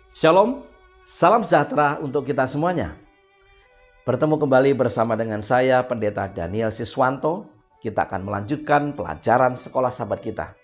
Shalom, salam sejahtera untuk kita semuanya. Bertemu kembali bersama dengan saya, Pendeta Daniel Siswanto. Kita akan melanjutkan pelajaran sekolah sahabat kita.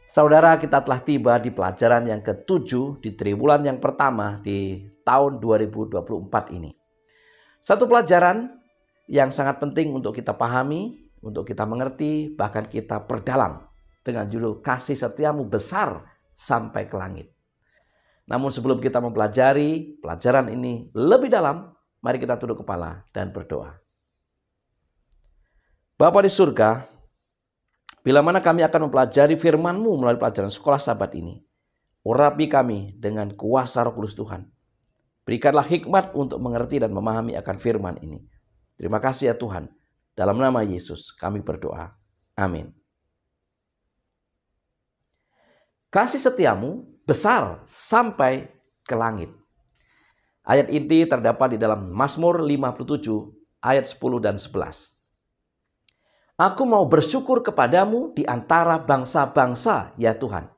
Saudara, kita telah tiba di pelajaran yang ke-7 di triwulan yang pertama di tahun 2024 ini. Satu pelajaran yang sangat penting untuk kita pahami, untuk kita mengerti, bahkan kita perdalam dengan judul Kasih Setiamu Besar Sampai ke Langit. Namun sebelum kita mempelajari pelajaran ini lebih dalam, mari kita tunduk kepala dan berdoa. Bapa di surga, bila mana kami akan mempelajari firman-Mu melalui pelajaran sekolah sahabat ini, urapi kami dengan kuasa Roh Kudus Tuhan. Berikanlah hikmat untuk mengerti dan memahami akan firman ini. Terima kasih ya Tuhan. Dalam nama Yesus kami berdoa. Amin. Kasih setiamu besar sampai ke langit. Ayat inti terdapat di dalam Mazmur 57 ayat 10 dan 11. Aku mau bersyukur kepadamu di antara bangsa-bangsa ya Tuhan.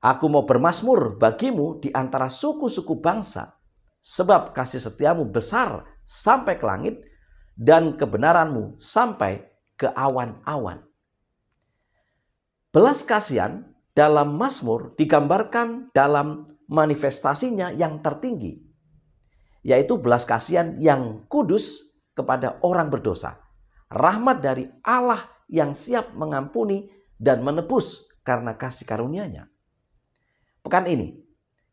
Aku mau bermazmur bagimu di antara suku-suku bangsa. Sebab kasih setiamu besar sampai ke langit dan kebenaranmu sampai ke awan-awan. Belas kasihan dalam Mazmur digambarkan dalam manifestasinya yang tertinggi, yaitu belas kasihan yang kudus kepada orang berdosa. Rahmat dari Allah yang siap mengampuni dan menebus karena kasih karunia-Nya. Pekan ini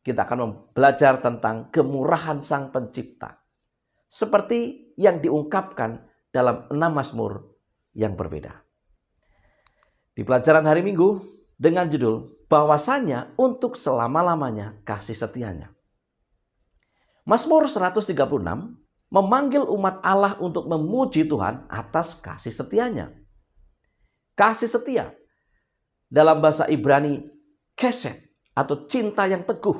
kita akan belajar tentang kemurahan Sang Pencipta, seperti yang diungkapkan dalam 6 Mazmur yang berbeda. Di pelajaran hari Minggu dengan judul bahwasanya untuk selama-lamanya kasih setianya. Mazmur 136 memanggil umat Allah untuk memuji Tuhan atas kasih setianya. Kasih setia dalam bahasa Ibrani kesed atau cinta yang teguh,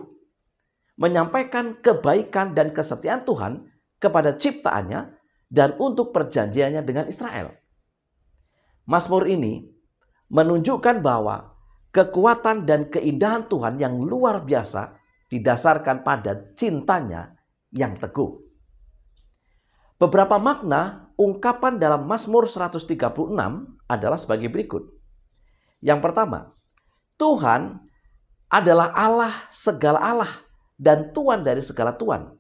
menyampaikan kebaikan dan kesetiaan Tuhan kepada ciptaannya dan untuk perjanjiannya dengan Israel. Mazmur ini menunjukkan bahwa kekuatan dan keindahan Tuhan yang luar biasa didasarkan pada cintanya yang teguh. Beberapa makna ungkapan dalam Mazmur 136 adalah sebagai berikut. Yang pertama, Tuhan adalah Allah segala Allah dan Tuhan dari segala Tuhan,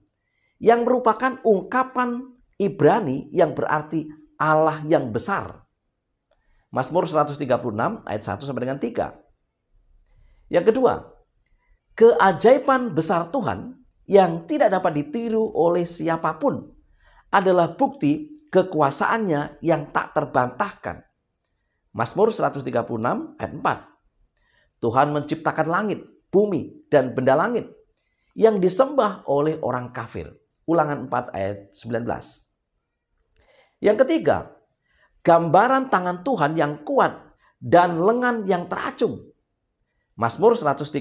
yang merupakan ungkapan Ibrani yang berarti Allah yang besar. Mazmur 136 ayat 1 sampai dengan 3. Yang kedua, keajaiban besar Tuhan yang tidak dapat ditiru oleh siapapun adalah bukti kekuasaannya yang tak terbantahkan. Mazmur 136 ayat 4. Tuhan menciptakan langit, bumi, dan benda langit yang disembah oleh orang kafir. Ulangan 4 ayat 19. Yang ketiga, gambaran tangan Tuhan yang kuat dan lengan yang teracung. Mazmur 136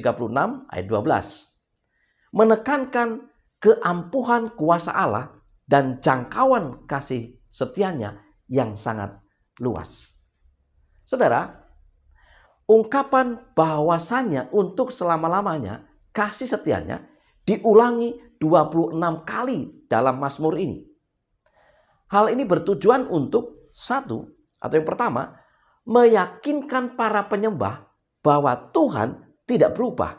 ayat 12. Menekankan keampuhan kuasa Allah dan jangkauan kasih setianya yang sangat luas. Saudara, ungkapan bahwasannya untuk selama-lamanya kasih setianya diulangi 26 kali dalam Mazmur ini. Hal ini bertujuan untuk satu, atau yang pertama, meyakinkan para penyembah bahwa Tuhan tidak berubah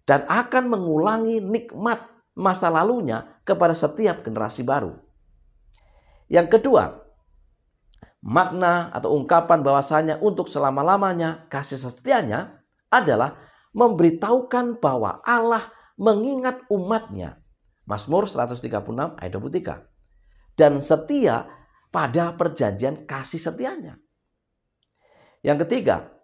dan akan mengulangi nikmat masa lalunya kepada setiap generasi baru. Yang kedua, makna atau ungkapan bahwasanya untuk selama-lamanya kasih setianya adalah memberitahukan bahwa Allah mengingat umatnya. Mazmur 136 ayat 23. Dan setia pada perjanjian kasih setianya. Yang ketiga,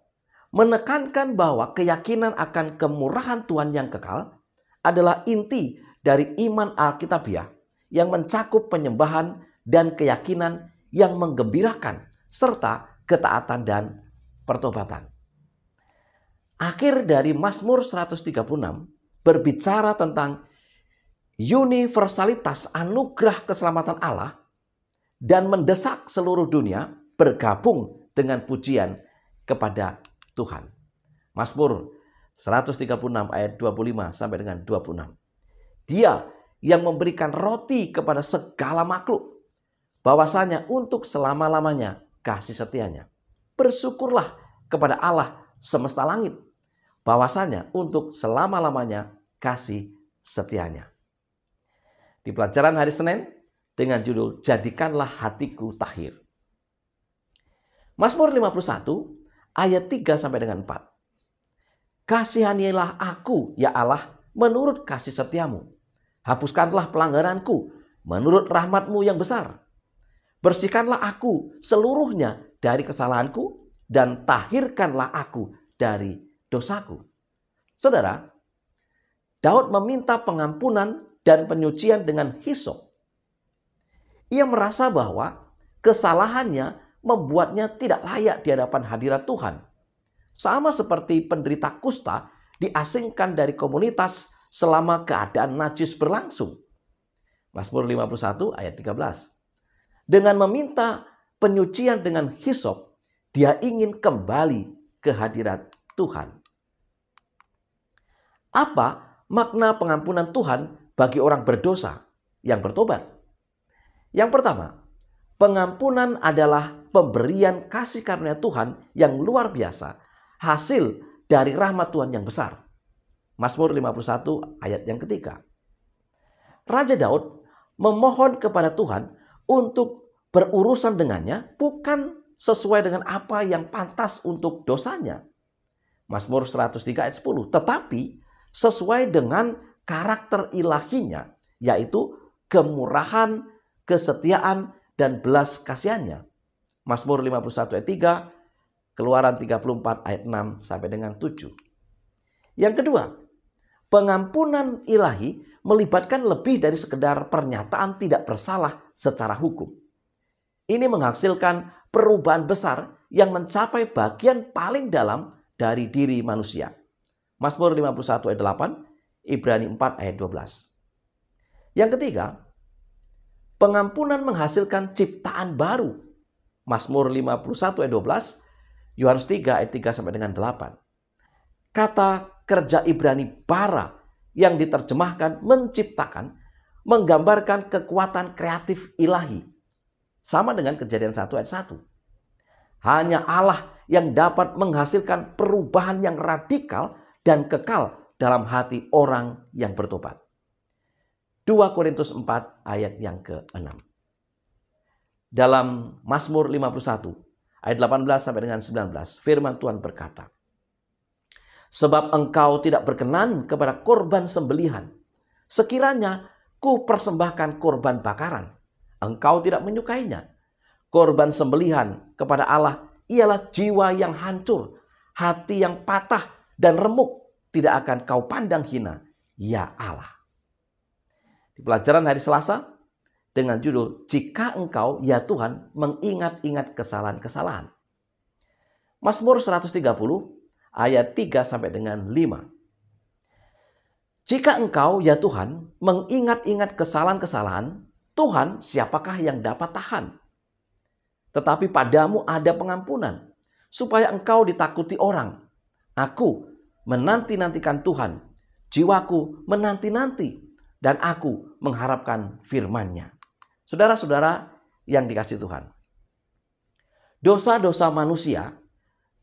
menekankan bahwa keyakinan akan kemurahan Tuhan yang kekal adalah inti dari iman Alkitabiah yang mencakup penyembahan dan keyakinan yang menggembirakan serta ketaatan dan pertobatan. Akhir dari Mazmur 136 berbicara tentang universalitas anugerah keselamatan Allah dan mendesak seluruh dunia bergabung dengan pujian kepada Tuhan. Mazmur 136 ayat 25 sampai dengan 26. Dia yang memberikan roti kepada segala makhluk, bahwasanya untuk selama-lamanya kasih setianya. Bersyukurlah kepada Allah semesta langit, bahwasanya untuk selama-lamanya kasih setianya. Di pelajaran hari Senin dengan judul Jadikanlah Hatiku Tahir. Mazmur 51 ayat 3 sampai dengan 4. Kasihanilah aku, ya Allah, menurut kasih setiamu. Hapuskanlah pelanggaranku menurut rahmatmu yang besar. Bersihkanlah aku seluruhnya dari kesalahanku dan tahirkanlah aku dari dosaku. Saudara, Daud meminta pengampunan dan penyucian dengan hisop. Ia merasa bahwa kesalahannya membuatnya tidak layak di hadapan hadirat Tuhan. Sama seperti penderita kusta diasingkan dari komunitas selama keadaan najis berlangsung. Mazmur 51 ayat 13. Dengan meminta penyucian dengan hisop, dia ingin kembali ke hadirat Tuhan. Apa makna pengampunan Tuhan bagi orang berdosa yang bertobat? Yang pertama, pengampunan adalah pemberian kasih karunia Tuhan yang luar biasa, hasil dari rahmat Tuhan yang besar. Mazmur 51 ayat yang ketiga. Raja Daud memohon kepada Tuhan untuk berurusan dengannya bukan sesuai dengan apa yang pantas untuk dosanya. Mazmur 103 ayat 10. Tetapi sesuai dengan karakter ilahinya, yaitu kemurahan, kesetiaan, dan belas kasihannya. Mazmur 51 ayat 3, Keluaran 34 ayat 6 sampai dengan 7. Yang kedua, pengampunan ilahi melibatkan lebih dari sekedar pernyataan tidak bersalah secara hukum. Ini menghasilkan perubahan besar yang mencapai bagian paling dalam dari diri manusia. Mazmur 51 ayat 8, Ibrani 4 ayat 12. Yang ketiga, pengampunan menghasilkan ciptaan baru. Mazmur 51 ayat 12, Yohanes 3 ayat 3 sampai dengan 8. Kata kerja Ibrani bara yang diterjemahkan menciptakan menggambarkan kekuatan kreatif ilahi. Sama dengan Kejadian 1 ayat 1. Hanya Allah yang dapat menghasilkan perubahan yang radikal dan kekal dalam hati orang yang bertobat. 2 Korintus 4 ayat yang ke-6. Dalam Mazmur 51 ayat 18 sampai dengan 19, firman Tuhan berkata, sebab engkau tidak berkenan kepada korban sembelihan, sekiranya ku persembahkan korban bakaran, engkau tidak menyukainya. Korban sembelihan kepada Allah ialah jiwa yang hancur, hati yang patah dan remuk, tidak akan kau pandang hina, ya Allah. Di pelajaran hari Selasa, dengan judul, jika engkau, ya Tuhan, mengingat-ingat kesalahan-kesalahan. Mazmur 130 ayat 3 sampai dengan 5. Jika engkau, ya Tuhan, mengingat-ingat kesalahan-kesalahan, Tuhan siapakah yang dapat tahan? Tetapi padamu ada pengampunan, supaya engkau ditakuti orang. Aku menanti-nantikan Tuhan, jiwaku menanti-nanti, dan aku mengharapkan firman-Nya. Saudara-saudara yang dikasihi Tuhan, dosa-dosa manusia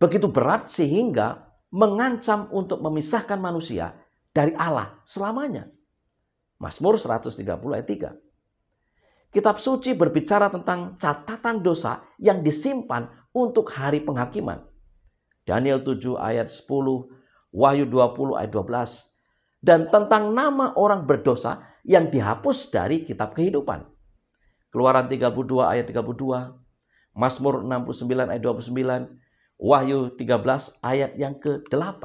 begitu berat sehingga mengancam untuk memisahkan manusia dari Allah selamanya. Mazmur 130 ayat 3. Kitab suci berbicara tentang catatan dosa yang disimpan untuk hari penghakiman. Daniel 7 ayat 10, Wahyu 20 ayat 12. Dan tentang nama orang berdosa yang dihapus dari kitab kehidupan. Keluaran 32 ayat 32, Mazmur 69 ayat 29, Wahyu 13 ayat yang ke-8.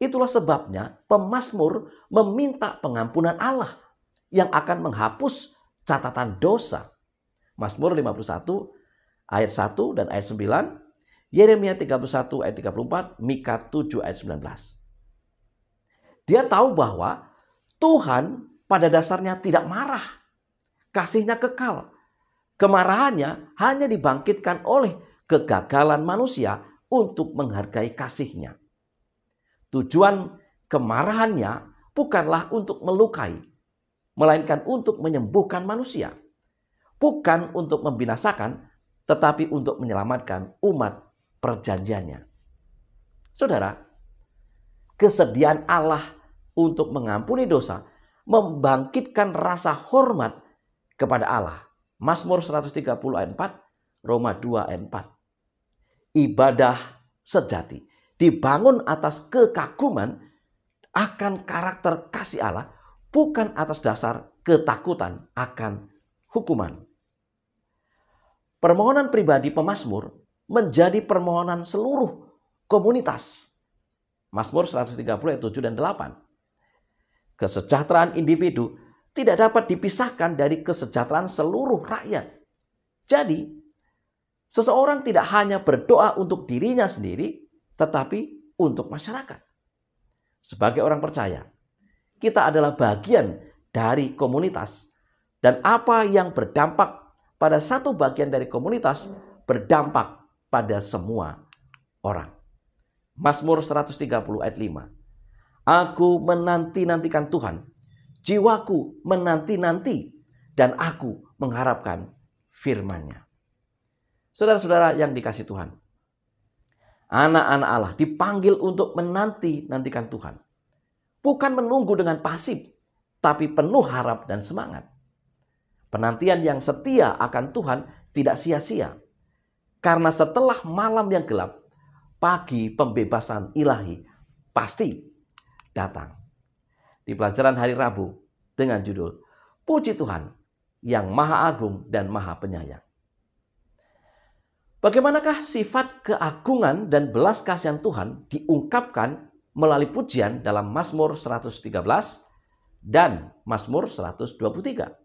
Itulah sebabnya pemazmur meminta pengampunan Allah yang akan menghapus catatan dosa. Mazmur 51 ayat 1 dan ayat 9, Yeremia 31 ayat 34, Mika 7 ayat 19. Dia tahu bahwa Tuhan pada dasarnya tidak marah. Kasih-Nya kekal. Kemarahannya hanya dibangkitkan oleh kegagalan manusia untuk menghargai kasih-Nya. Tujuan kemarahannya bukanlah untuk melukai, melainkan untuk menyembuhkan manusia. Bukan untuk membinasakan, tetapi untuk menyelamatkan umat perjanjiannya. Saudara, kesediaan Allah untuk mengampuni dosa membangkitkan rasa hormat kepada Allah. Mazmur 130 ayat 4, Roma 2 ayat 4. Ibadah sejati dibangun atas kekaguman akan karakter kasih Allah, bukan atas dasar ketakutan akan hukuman. Permohonan pribadi pemazmur menjadi permohonan seluruh komunitas. Mazmur 130 ayat 7 dan 8. Kesejahteraan individu tidak dapat dipisahkan dari kesejahteraan seluruh rakyat. Jadi, seseorang tidak hanya berdoa untuk dirinya sendiri, tetapi untuk masyarakat. Sebagai orang percaya, kita adalah bagian dari komunitas, dan apa yang berdampak pada satu bagian dari komunitas berdampak pada semua orang. Mazmur 130 ayat 5. Aku menanti-nantikan Tuhan, jiwaku menanti-nanti, dan aku mengharapkan firman-Nya. Saudara-saudara yang dikasihi Tuhan, anak-anak Allah dipanggil untuk menanti-nantikan Tuhan. Bukan menunggu dengan pasif, tapi penuh harap dan semangat. Penantian yang setia akan Tuhan tidak sia-sia. Karena setelah malam yang gelap, pagi pembebasan ilahi pasti datang. Di pelajaran hari Rabu dengan judul Puji Tuhan yang Maha Agung dan Maha Penyayang. Bagaimanakah sifat keagungan dan belas kasihan Tuhan diungkapkan melalui pujian dalam Mazmur 113 dan Mazmur 123?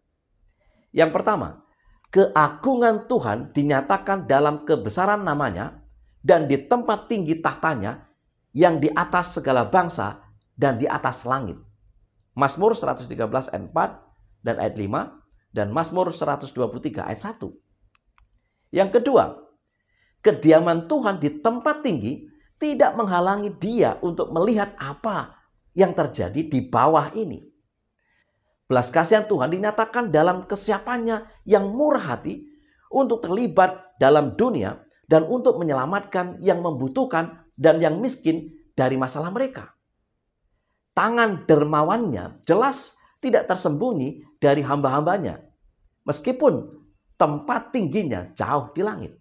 Yang pertama, keagungan Tuhan dinyatakan dalam kebesaran namanya dan di tempat tinggi tahtanya yang di atas segala bangsa dan di atas langit. Mazmur 113 ayat 4 dan ayat 5 dan Mazmur 123 ayat 1. Yang kedua, kediaman Tuhan di tempat tinggi tidak menghalangi dia untuk melihat apa yang terjadi di bawah ini. Belas kasihan Tuhan dinyatakan dalam kesiapannya yang murah hati untuk terlibat dalam dunia dan untuk menyelamatkan yang membutuhkan dan yang miskin dari masalah mereka. Tangan dermawannya jelas tidak tersembunyi dari hamba-hambanya, meskipun tempat tingginya jauh di langit.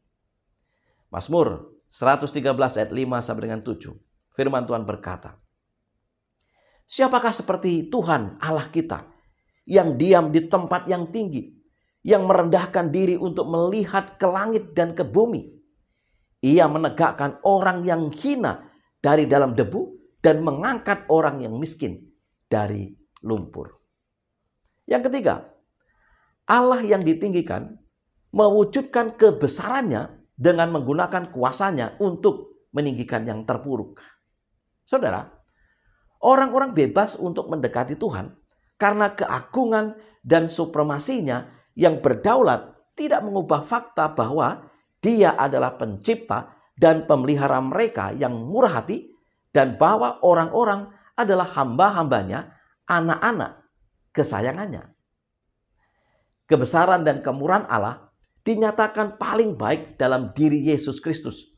Mazmur 113 ayat 5 sampai dengan 7. Firman Tuhan berkata, siapakah seperti Tuhan Allah kita yang diam di tempat yang tinggi, yang merendahkan diri untuk melihat ke langit dan ke bumi. Ia menegakkan orang yang hina dari dalam debu dan mengangkat orang yang miskin dari lumpur. Yang ketiga, Allah yang ditinggikan mewujudkan kebesarannya dengan menggunakan kuasanya untuk meninggikan yang terpuruk. Saudara, orang-orang bebas untuk mendekati Tuhan karena keagungan dan supremasinya yang berdaulat tidak mengubah fakta bahwa Dia adalah pencipta dan pemelihara mereka yang murah hati dan bahwa orang-orang adalah hamba-hambanya, anak-anak kesayangannya. Kebesaran dan kemurahan Allah dinyatakan paling baik dalam diri Yesus Kristus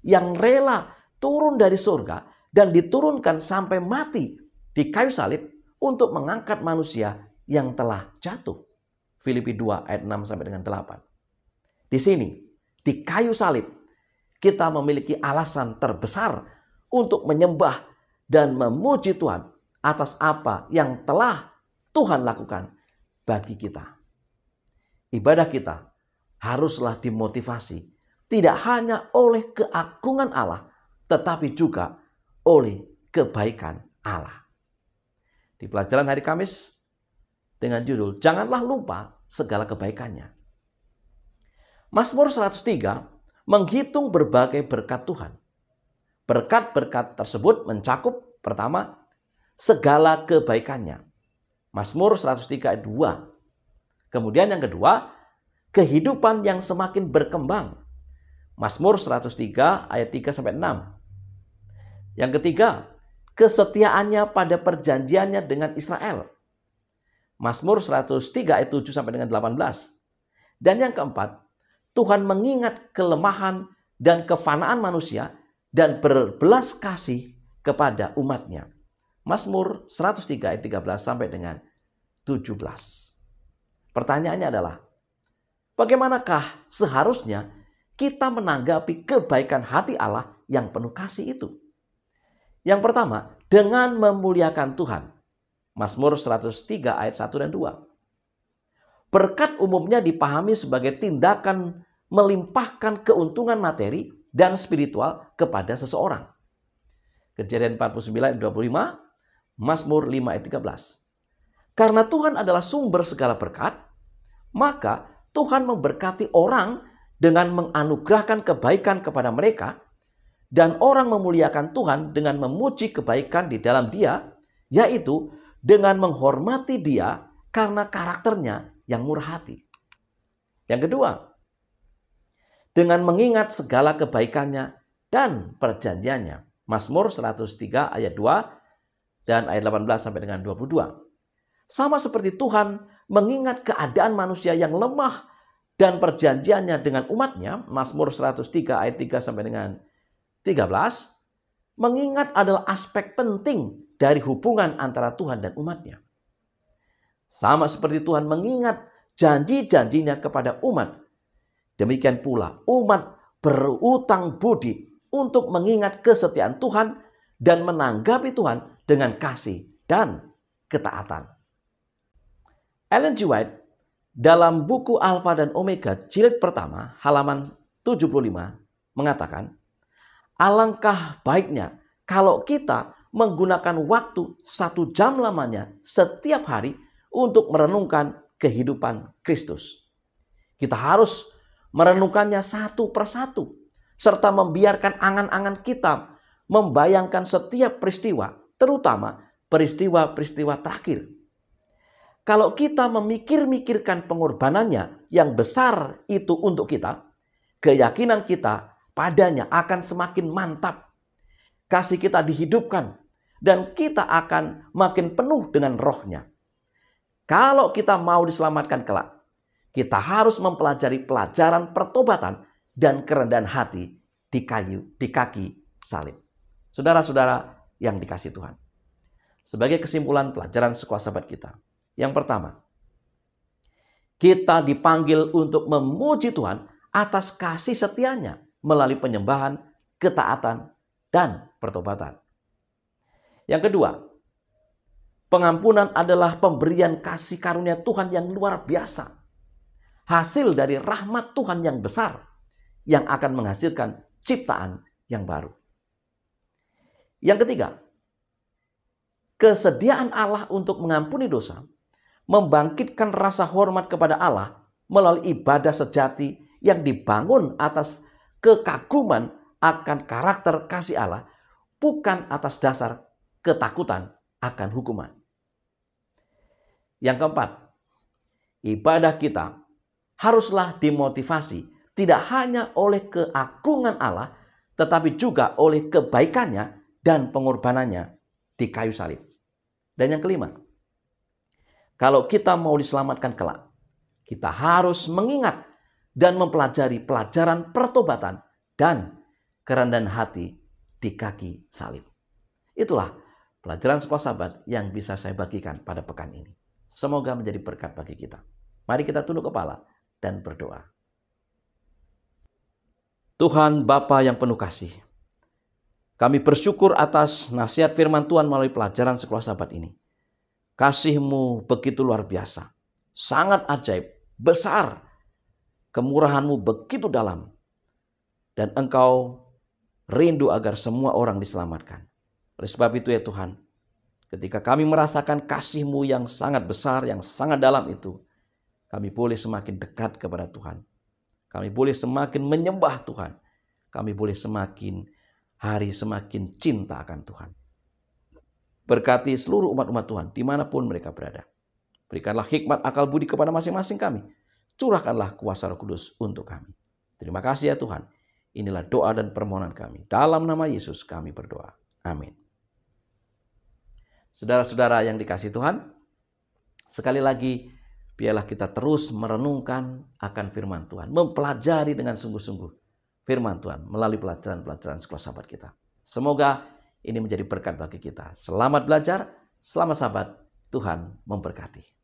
yang rela turun dari surga dan diturunkan sampai mati di kayu salib untuk mengangkat manusia yang telah jatuh. Filipi 2 ayat 6 sampai dengan 8. Di sini, di kayu salib, kita memiliki alasan terbesar untuk menyembah dan memuji Tuhan atas apa yang telah Tuhan lakukan bagi kita. Ibadah kita haruslah dimotivasi tidak hanya oleh keagungan Allah, tetapi juga oleh kebaikan Allah. Di pelajaran hari Kamis dengan judul Janganlah Lupa Segala Kebaikannya. Mazmur 103 menghitung berbagai berkat Tuhan. Berkat-berkat tersebut mencakup pertama, segala kebaikannya. Mazmur 103 ayat 2. Kemudian yang kedua, kehidupan yang semakin berkembang. Mazmur 103 ayat 3 sampai 6. Yang ketiga, kesetiaannya pada perjanjiannya dengan Israel. Mazmur 103 ayat 7 sampai dengan 18. Dan yang keempat, Tuhan mengingat kelemahan dan kefanaan manusia dan berbelas kasih kepada umatnya. Mazmur 103 ayat 13 sampai dengan 17. Pertanyaannya adalah, bagaimanakah seharusnya kita menanggapi kebaikan hati Allah yang penuh kasih itu? Yang pertama, dengan memuliakan Tuhan. Mazmur 103 ayat 1 dan 2. Berkat umumnya dipahami sebagai tindakan melimpahkan keuntungan materi dan spiritual kepada seseorang. Kejadian 49 ayat 25, Mazmur 5 ayat 13. Karena Tuhan adalah sumber segala berkat, maka Tuhan memberkati orang dengan menganugerahkan kebaikan kepada mereka, dan orang memuliakan Tuhan dengan memuji kebaikan di dalam Dia, yaitu dengan menghormati Dia karena karakternya yang murah hati. Yang kedua, dengan mengingat segala kebaikannya dan perjanjiannya. Mazmur 103 ayat 2 dan ayat 18 sampai dengan 22. Sama seperti Tuhan mengingat keadaan manusia yang lemah dan perjanjiannya dengan umatnya. Mazmur 103 ayat 3 sampai dengan 13. Mengingat adalah aspek penting dari hubungan antara Tuhan dan umatnya. Sama seperti Tuhan mengingat janji-janjinya kepada umat. Demikian pula umat berutang budi untuk mengingat kesetiaan Tuhan dan menanggapi Tuhan dengan kasih dan ketaatan. Ellen G. White dalam buku Alfa dan Omega jilid pertama halaman 75 mengatakan, alangkah baiknya kalau kita menggunakan waktu 1 jam lamanya setiap hari untuk merenungkan kehidupan Kristus. Kita harus merenungkannya satu persatu, serta membiarkan angan-angan kita membayangkan setiap peristiwa, terutama peristiwa-peristiwa terakhir. Kalau kita memikir-mikirkan pengorbanannya yang besar itu untuk kita, keyakinan kita padanya akan semakin mantap. Kasih kita dihidupkan dan kita akan makin penuh dengan rohnya. Kalau kita mau diselamatkan kelak, kita harus mempelajari pelajaran pertobatan dan kerendahan hati di kaki salib. Saudara-saudara yang dikasihi Tuhan. Sebagai kesimpulan pelajaran sekolah sahabat kita. Yang pertama, kita dipanggil untuk memuji Tuhan atas kasih setianya melalui penyembahan, ketaatan, dan pertobatan. Yang kedua, pengampunan adalah pemberian kasih karunia Tuhan yang luar biasa. Hasil dari rahmat Tuhan yang besar yang akan menghasilkan ciptaan yang baru. Yang ketiga, kesediaan Allah untuk mengampuni dosa membangkitkan rasa hormat kepada Allah melalui ibadah sejati yang dibangun atas kekaguman akan karakter kasih Allah, bukan atas dasar ketakutan akan hukuman. Yang keempat, ibadah kita haruslah dimotivasi tidak hanya oleh keagungan Allah, tetapi juga oleh kebaikannya dan pengorbanannya di kayu salib. Dan yang kelima, kalau kita mau diselamatkan kelak, kita harus mengingat dan mempelajari pelajaran pertobatan dan kerendahan hati di kaki salib. Itulah pelajaran sekolah sahabat yang bisa saya bagikan pada pekan ini. Semoga menjadi berkat bagi kita. Mari kita tunduk kepala dan berdoa. Tuhan Bapa yang penuh kasih, kami bersyukur atas nasihat firman Tuhan melalui pelajaran sekolah sahabat ini. Kasih-Mu begitu luar biasa, sangat ajaib, besar. Kemurahan-Mu begitu dalam. Dan Engkau rindu agar semua orang diselamatkan. Oleh sebab itu ya Tuhan, ketika kami merasakan kasih-Mu yang sangat besar, yang sangat dalam itu, kami boleh semakin dekat kepada Tuhan. Kami boleh semakin menyembah Tuhan. Kami boleh semakin cinta akan Tuhan. Berkati seluruh umat-umat Tuhan dimanapun mereka berada. Berikanlah hikmat akal budi kepada masing-masing kami. Curahkanlah kuasa Roh Kudus untuk kami. Terima kasih ya Tuhan. Inilah doa dan permohonan kami. Dalam nama Yesus kami berdoa. Amin. Saudara-saudara yang dikasihi Tuhan, sekali lagi biarlah kita terus merenungkan akan firman Tuhan, mempelajari dengan sungguh-sungguh firman Tuhan melalui pelajaran-pelajaran sekolah sahabat kita. Semoga ini menjadi berkat bagi kita. Selamat belajar, selamat sahabat, Tuhan memberkati.